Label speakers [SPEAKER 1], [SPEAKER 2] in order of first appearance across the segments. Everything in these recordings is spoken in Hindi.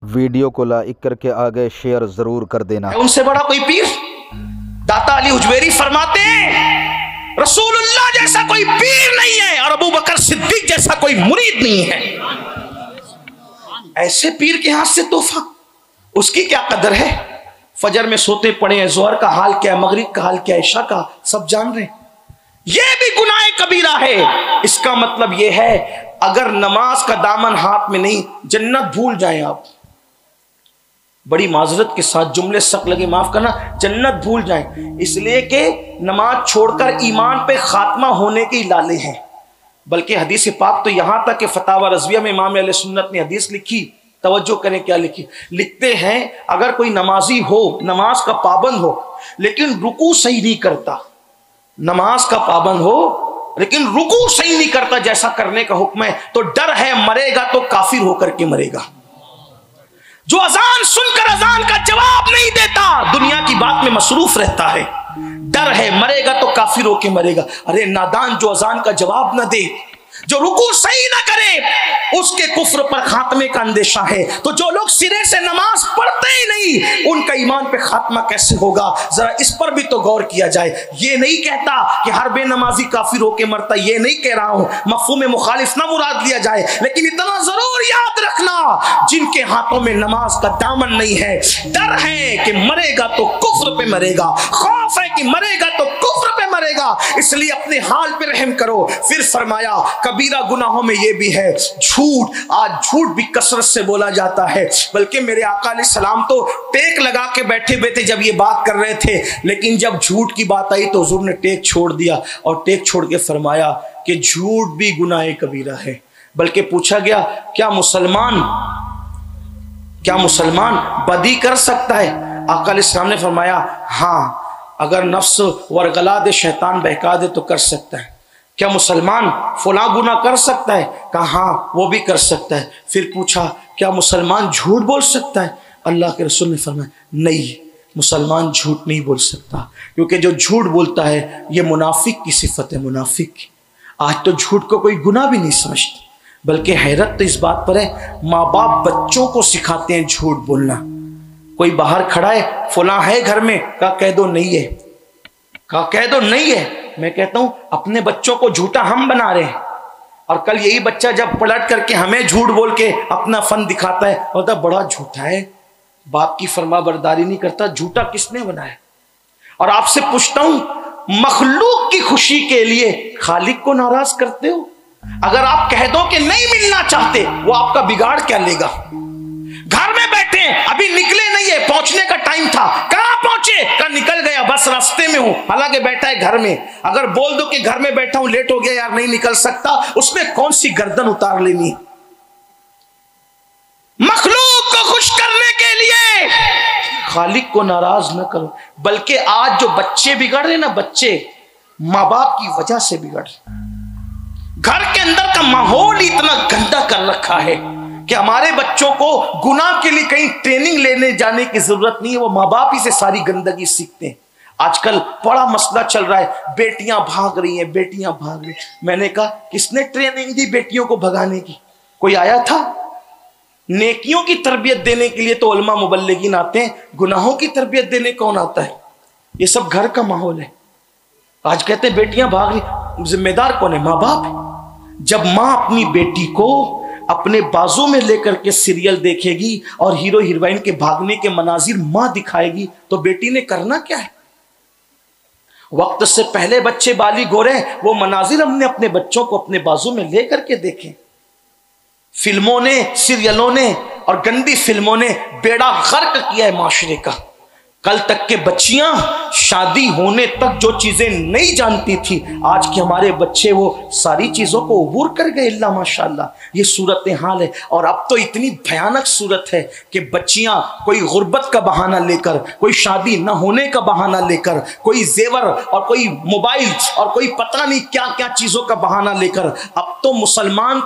[SPEAKER 1] वीडियो को लाइक करके आगे शेयर जरूर कर देना।
[SPEAKER 2] उनसे बड़ा कोई पीर? दाता अली हुजवेरी फरमाते हैं रसूलुल्लाह जैसा कोई पीर नहीं है और अबू बकर सिद्दीक जैसा कोई मुरीद नहीं है। ऐसे पीर के हाथ से तोहफा, उसकी क्या कदर है? फजर में सोते पड़े हैं, जोहर का हाल क्या है, मगरिब का हाल क्या है, इशा का सब जान रहे हैं। यह भी गुनाह कबीरा है। इसका मतलब यह है अगर नमाज का दामन हाथ में नहीं, जन्नत भूल जाएं आप, बड़ी माजरत के साथ जुमले सख्त लगे माफ करना, जन्नत भूल जाएं, इसलिए कि नमाज छोड़कर ईमान पे खात्मा होने के लाले हैं। बल्कि हदीस पाक तो यहां तक कि फतावा रज़विया में इमाम अहले सुन्नत ने हदीस लिखी, तवज्जो करें क्या लिखी, लिखते हैं अगर कोई नमाजी हो, नमाज का पाबंद हो लेकिन रुकू सही नहीं करता, नमाज का पाबंद हो लेकिन रुकू सही नहीं करता जैसा करने का हुक्म है, तो डर है मरेगा तो काफिर होकर के मरेगा। जो अजान सुनकर अजान का जवाब नहीं देता, दुनिया की बात में मसरूफ रहता है, डर है मरेगा तो काफिर होके मरेगा। अरे नादान जो अजान का जवाब न दे, जो रुकू सही ना करे, उसके कुफ्र पर खात्मे का अंदेशा है। तो जो लोग सिरे से नमाज पढ़ते ही नहीं, उनका ईमान पे खात्मा कैसे होगा? जरा इस पर भी तो गौर किया जाए। ये नहीं कहता कि हर बेनमाजी काफिर होके मरता, ये नहीं कह रहा हूं, मफहूम मुखालिफ ना मुराद लिया जाए, लेकिन इतना जरूर याद रखना जिनके हाथों में नमाज का दामन नहीं है, डर है कि मरेगा तो कुफ्र पे मरेगा, खौफ है कि मरेगा तो कुफ्र पे मरेगा, इसलिए अपने हाल पे रहम करो। फिर फरमाया कबीरा गुनाहों में यह भी है झूठ। आज झूठ भी कसरत से बोला जाता है, बल्कि मेरे आका अलैहि सलाम तो टेक लगा के बैठे बैठे जब ये बात कर रहे थे, लेकिन जब झूठ की बात आई तो हुजूर ने टेक छोड़ दिया और टेक छोड़ के फरमाया कि झूठ भी गुनाह कबीरा है। बल्कि पूछा गया क्या मुसलमान बदी कर सकता है? आका अलैहि सलाम ने फरमाया हाँ, अगर नफ्स वरगला दे, शैतान बहका दे तो कर सकता है। क्या मुसलमान फला गुना कर सकता है? कहा हाँ वो भी कर सकता है। फिर पूछा क्या मुसलमान झूठ बोल सकता है? अल्लाह के रसूल ने फरमाया नहीं, मुसलमान झूठ नहीं बोल सकता, क्योंकि जो झूठ बोलता है ये मुनाफिक की सिफत है, मुनाफिक की। आज तो झूठ को कोई गुनाह भी नहीं समझते, बल्कि हैरत तो इस बात पर है माँ बाप बच्चों को सिखाते हैं झूठ बोलना। कोई बाहर खड़ा है, फला है घर में, कहा कह दो नहीं है, कहा कह दो नहीं है। मैं कहता हूं अपने बच्चों को झूठा हम बना रहे हैं, और कल यही बच्चा जब पलट करके हमें झूठ बोल के अपना फन दिखाता है, बोलता बड़ा झूठा है, बाप की फरमाबरदारी नहीं करता, झूठा किसने बनाया? और आपसे पूछता हूं मखलूक की खुशी के लिए खालिक को नाराज करते हो? अगर आप कह दो कि नहीं मिलना चाहते, वो आपका बिगाड़ क्या लेगा? घर में बैठे अभी निकले नहीं है, पहुंचने का टाइम था, कहां पहुंचे? कहां निकल गया, बस रास्ते में हूं, हालांकि बैठा है घर में। अगर बोल दो कि घर में बैठा हूं, लेट हो गया यार नहीं निकल सकता, उसमें कौन सी गर्दन उतार लेनी? मखलूक को खुश करने के लिए खालिक को नाराज न करो। बल्कि आज जो बच्चे बिगड़ रहे ना, बच्चे माँ बाप की वजह से बिगड़ रहे। घर के अंदर का माहौल इतना गंदा कर रखा है कि हमारे बच्चों को गुनाह के लिए कहीं ट्रेनिंग लेने जाने की जरूरत नहीं है, वो माँ बाप ही से सारी गंदगी सीखते हैं। आजकल बड़ा मसला चल रहा है, बेटियां भाग रही हैं, बेटियां भाग रही। मैंने कहा किसने ट्रेनिंग दी बेटियों को भगाने की? कोई आया था? नेकियों की तरबियत देने के लिए तो उलमा मुबल्लिगीन आते हैं, गुनाहों की तरबियत देने कौन आता है? ये सब घर का माहौल है। आज कहते हैं बेटियां भाग रही, जिम्मेदार कौन है? माँ बाप। जब माँ अपनी बेटी को अपने बाजू में लेकर के सीरियल देखेगी और हीरो हीरोइन के भागने के मनाजिर मां दिखाएगी, तो बेटी ने करना क्या है? वक्त से पहले बच्चे बालिग हो रहे हैं, वो मनाजिर हमने अपने बच्चों को अपने बाजू में लेकर के देखें। फिल्मों ने, सीरियलों ने और गंदी फिल्मों ने बेड़ा गर्क किया है माशरे का। कल तक के बच्चियां शादी होने तक जो चीजें नहीं जानती थी, आज के हमारे बच्चे वो सारी चीजों को अबूर कर गए। अल्लाह माशाअल्लाह, ये सूरत हाल है। और अब तो इतनी भयानक सूरत है कि बच्चियां कोई गुर्बत का बहाना लेकर, कोई शादी न होने का बहाना लेकर, कोई जेवर और कोई मोबाइल और कोई पता नहीं क्या क्या चीजों का बहाना लेकर, अब तो मुसलमान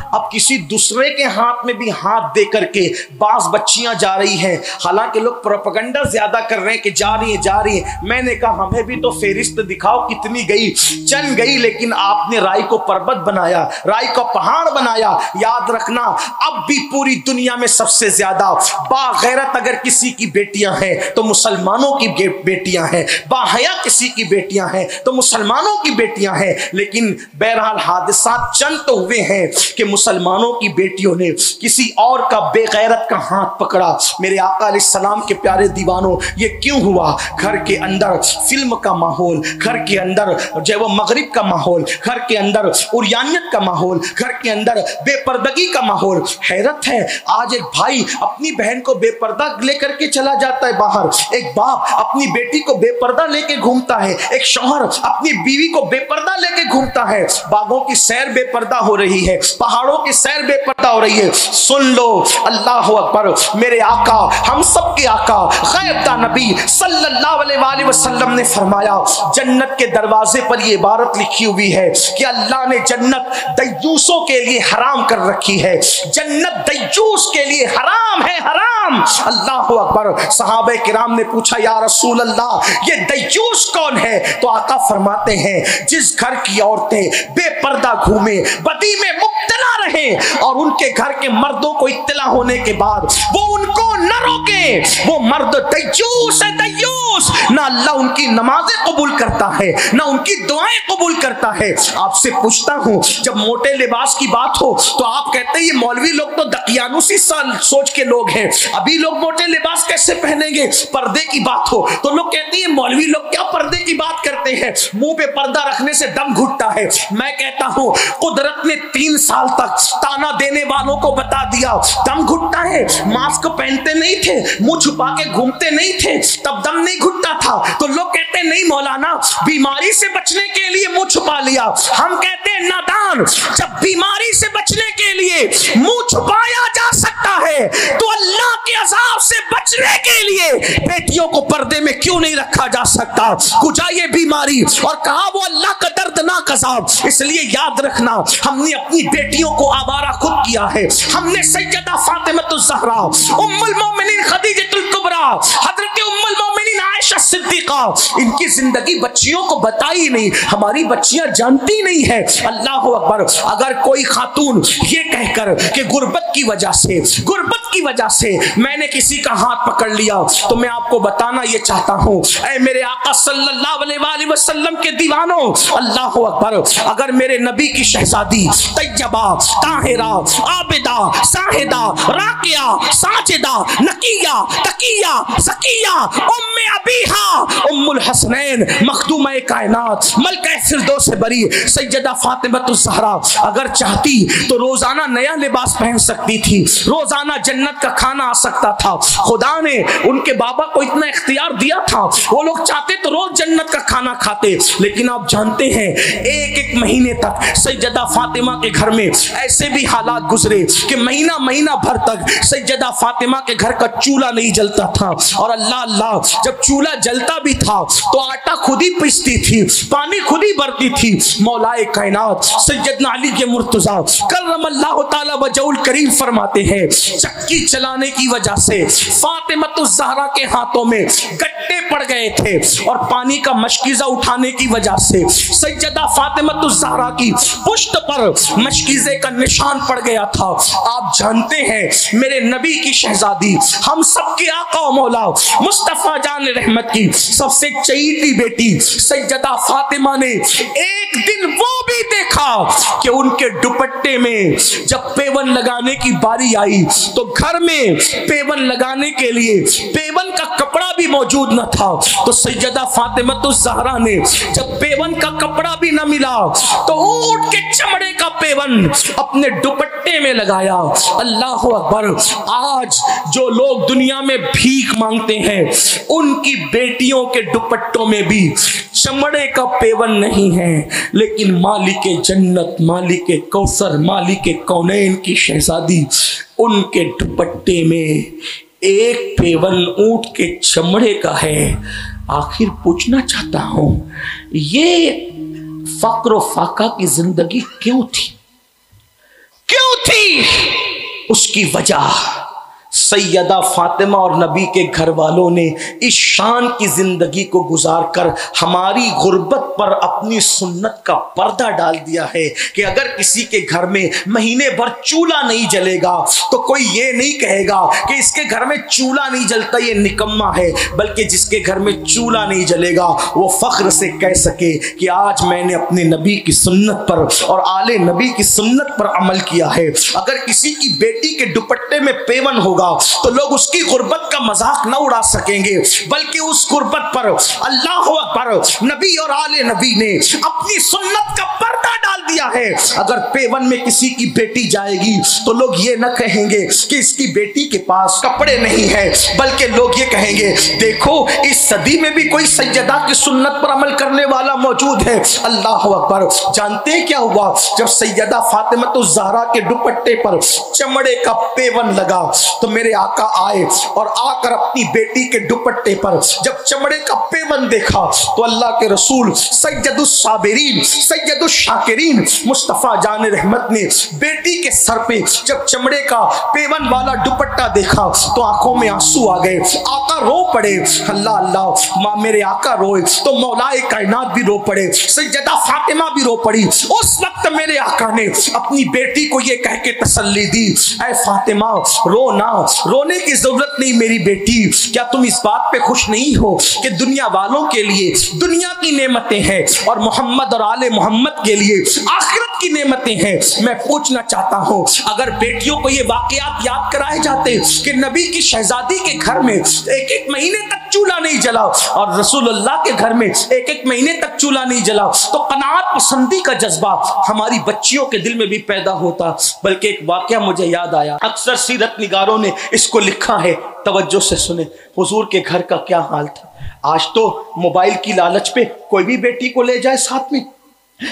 [SPEAKER 2] अब किसी दूसरे के हाथ में भी हाथ दे करके बाज बच्चियां जा रही हैं। हालांकि लोग प्रोपेगेंडा ज्यादा कर रहे हैं कि जा रही जा रही हैं। मैंने कहा हमें भी तो फेरिस्त दिखाओ कितनी गई। चंद गई, लेकिन आपने राई को पर्वत बनाया, राई को पहाड़ बनाया। याद रखना, अब भी पूरी दुनिया में सबसे ज्यादा बागैरत अगर किसी की बेटियां हैं तो मुसलमानों की बेटियां हैं, बाहया किसी की बेटियां हैं तो मुसलमानों की बेटियां हैं। लेकिन बहरहाल हादसात चंद तो हुए हैं कि मुसलमानों की बेटियों ने किसी और का बेगैरत का हाथ पकड़ा। मेरे आका अलैहिस्सलाम के प्यारे दीवानों, ये क्यों हुआ? घर के अंदर फिल्म का माहौल, घर के अंदर जो वो मगरिब का माहौल, घर के अंदर उरियानियत का माहौल, घर के अंदर बेपर्दगी का माहौल। हैरत है, आज एक भाई अपनी बहन को बेपर्दा लेकर के चला जाता है बाहर, एक बाप अपनी बेटी को बेपर्दा लेके घूमता है, एक शौहर अपनी बीवी को बेपर्दा लेके घूमता है। बागों की सैर बेपर्दा हो रही है, पहाड़ों की सैर बेपर्दा हो रही है। सुन लो, अल्लाह अकबर। मेरे आका, हम सब के आका गैब दा नबी सल्लल्लाहु अलैहि वसल्लम ने फरमाया, जन्नत के दरवाजे पर यह इबारत लिखी हुई है कि अल्लाह ने जन्नत दय्यूसों के लिए हराम कर रखी है। जन्नत दय्यूस के लिए हराम है, हराम। अल्लाह अकबर। सहाबे किराम ने पूछा, या रसूल अल्लाह, ये दय्यूस कौन है? तो आका फरमाते हैं, जिस घर की औरतें बेपर्दा घूमे, बदी में मुब्तला रहे और उनके घर के मर्दों को इत्तला होने के बाद वो उनको न रोके, वो मर्द दय्यूस है, दय्यूस। ना अल्लाह उनकी नमाजें कबूल करता है, ना उनकी दुआएं कबूल करता है। आपसे पूछता हूं, जब मोटे लिबास की बात हो तो आप कहते हैं ये मौलवी लोग तो दकियानुसी सोच के लोग हैं, अभी लोग मोटे लिबास कैसे पहनेंगे? पर्दे की बात हो तो लोग कहते हैं मौलवी लोग क्या पर्दे की बात करते हैं, मुंह पे पर्दा रखने से दम घुटता है। मैं कहता हूं, कुदरत ने 3 साल तक ताना देने वालों को बता दिया, दम घुटता है। मास्क पहनते नहीं थे, मुंह छुपा के घूमते नहीं थे, तब दम नहीं घुटता था। तो लोग कहते नहीं मौलाना, बीमारी से बचने के लिए मुंह छुपा लिया। हम कहते हैं नादान, जब बीमारी से बचने के लिए मुंह छुपाया जा सकता है तो अल्लाह के अज़ाब से बचने के लिए बेटियों को पर्दे में क्यों नहीं रखा जा सकता? कुजा ये बीमारी और कहा वो अल्लाह का दर्दनाक अज़ाब। इसलिए याद रखना, हमने अपनी बेटियों को आवारा खुद किया है। हमने सैयदा फातिमा ज़हरा, उम्मुल मोमिनीन खदीजतुल कुबरा, हजरत उम्मुल मोमिनीन आयशा सिद्दीका, इनकी जिंदगी बच्चियों को बताई नहीं, हमारी बच्चियां जानती नहीं है। अल्लाह अकबर। अगर कोई खातून ये कहकर कि गुर्बत की वजह से मैंने किसी का हाथ पकड़ लिया, तो मैं आपको बताना ये चाहता हूं, ऐ मेरे आका सल्लल्लाहु अलैहि वसल्लम के दीवानों, अल्लाह अकबर। अगर मेरे नबी की शहजादी तैयबा, ताहिरा, आबिदा, साहिदा, राकिया, साजिदा, नकिया, तकिया, ज़किया, उम्मे अबीहा, उम्मुल हसनैन, मखदूमे कायनात, मलका फिरदौस बरी सैयदा फातिमा ज़हरा अगर चाहती तो रोजाना नया लिबास पहन सकती थी, रोजाना जन्नत का खाना आ सकता था। खुदा ने उनके बाबा को इतना इख्तियार दिया था, वो लोग चाहते तो रोज जन्नत का खाना खाते। लेकिन आप जानते हैं, एक महीने तक सैयदा फातिमा के घर में ऐसे भी हालात गुजरे कि महीना भर तक सैयदा फातिमा के घर का चूल्हा नहीं जलता था। और अल्लाह अल्लाह, जब चूल्हा जलता भी था तो आटा खुद ही पीसती थी, पानी खुद ही भरती थी। मौलाए कायनात सैयदना अली के मुर्तजा करमल्लाहु ताला वजहुल करीम फरमाते हैं, चक्की चलाने की वजह से फातिमा ज़हरा के हाथों में गट्टे पड़ गए थे और पानी का मशकीज़ा उठाने की वजह से सैयदा फातिमा ज़हरा की पुश्त पर मशकीज़े का निशान पड़ गया था। आप जानते हैं, मेरे नबी की शहजादी, हम सबके आका और मौला मुस्तफा जान रहमत की सबसे चहीती बेटी सैयदा फातिमा ने एक दिन वो भी देखा कि उनके दुपट्टे में जब पेवन लगाने की बारी आई तो घर में पेवन लगाने के लिए पेवन का कपड़ा भी मौजूद न था। तो सैयदा फातिमा ज़हरा ने जब पेवन का कपड़ा भी न मिला तो ऊंट के चमड़े का पेवन अपने दुपट्टे में लगाया। अल्लाह अकबर। आज जो लोग दुनिया में भीख मांगते हैं उनकी बेटियों के दुपट्टों में भी चमड़े का पेवन नहीं है, लेकिन मालिक जन्नत, मालिक कौसर, मालिक कौनैन की शहजादी, उनके दुपट्टे में एक पेवन ऊंट के चमड़े का है। आखिर पूछना चाहता हूं, ये फक्र फाका की जिंदगी क्यों थी? उसकी वजह सैयदा फातिमा और नबी के घर वालों ने इस शान की जिंदगी को गुजारकर हमारी गुर्बत पर अपनी सुन्नत का पर्दा डाल दिया है कि अगर किसी के घर में महीने भर चूल्हा नहीं जलेगा तो कोई ये नहीं कहेगा कि इसके घर में चूल्हा नहीं जलता, ये निकम्मा है, बल्कि जिसके घर में चूल्हा नहीं जलेगा वो फख्र से कह सके कि आज मैंने अपने नबी की सुन्नत पर और आले नबी की सुन्नत पर अमल किया है। अगर किसी की बेटी के दुपट्टे में पेवन होगा तो लोग उसकी गुर्बत का मजाक न उड़ा सकेंगे, बल्कि उस गुर्बत पर अल्लाह अकबर नबी और आले नबी ने अपनी सुन्नत का पर्दा डाल दिया है। अगर पेवन में किसी की बेटी जाएगी तो लोग ये न कहेंगे कि इसकी बेटी के पास कपड़े नहीं है, बल्कि लोग ये कहेंगे देखो इस सदी में भी कोई सैयदा की सुन्नत पर अमल करने वाला मौजूद है। अल्लाह अकबर। जानते हैं क्या हुआ? जब सैयदा फातिमा तो ज़हरा के दुपट्टे पर चमड़े का पेवन लगा तो मेरे आका आए और आकर अपनी बेटी के दुपट्टे पर जब चमड़े का पेवन देखा तो अल्लाह के रसूल सैयदुस साबिरीन सैयदुस शाकिरीन मुस्तफ़ा जान रहमत ने बेटी के सर पे जब चमड़े का पेवन वाला दुपट्टा देखा तो आंखों में आंसू आ गए। आका रो पड़े। अल्लाह अल्लाह, माँ मेरे आका रोए तो मौलाए कायनात भी रो पड़े, सैयदा फातिमा भी रो पड़ी। उस वक्त मेरे आका ने अपनी बेटी को ये कह के तसल्ली दी, ऐ फातिमा रो ना, रोने की जरूरत नहीं मेरी बेटी। क्या तुम इस बात पे खुश नहीं हो कि दुनिया वालों के लिए दुनिया की नेमतें हैं और मोहम्मद और आले मोहम्मद के लिए आखिरत की नेमतें हैं। मैं पूछना चाहता हूँ, अगर बेटियों को ये वाकयात याद कराए जाते कि नबी की शहजादी के घर में एक एक महीने तक चूल्हा नहीं जला और रसूलुल्लाह के घर में एक एक महीने तक चूल्हा नहीं जला, तो कनात पसंदी का जज्बा हमारी बच्चियों के दिल में भी पैदा होता। बल्कि एक वाकया मुझे याद आया, अक्सर सीरत निगारों ने इसको लिखा है, तवज्जो से सुने। हुजूर के घर का क्या हाल था। आज तो मोबाइल की लालच पे कोई भी बेटी को ले जाए साथ में,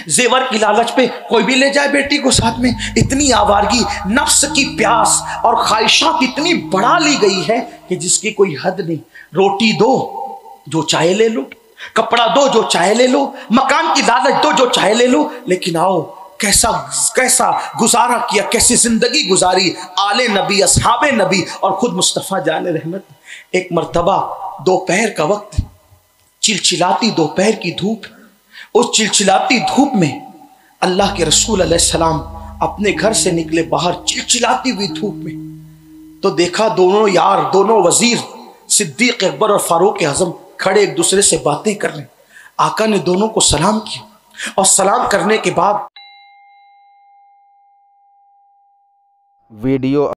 [SPEAKER 2] जेवर की लालच पे कोई भी ले जाए बेटी को साथ में। इतनी आवारगी, नफ्स की प्यास और ख्वाहिशात इतनी बढ़ा ली गई है कि जिसकी कोई हद नहीं। रोटी दो जो चाहे ले लो, कपड़ा दो जो चाहे ले लो, मकान की लालच दो जो चाहे ले लो, लेकिन आओ कैसा कैसा गुजारा किया, कैसी जिंदगी गुजारी आले नबी, असहाबे नबी और खुद मुस्तफ़ा जान रहमत। एक मर्तबा दोपहर का वक्त, चिलचिलाती दोपहर की धूप, उस चिलचिलाती धूप में अल्लाह के रसूल अलैहिस्सलाम अपने घर से निकले बाहर चिलचिलाती हुई धूप में, तो देखा दोनों यार, दोनों वजीर सिद्दीक अकबर और फारूक आजम खड़े एक दूसरे से बातें कर रहे। आका ने दोनों को सलाम किया और सलाम करने के बाद
[SPEAKER 1] वीडियो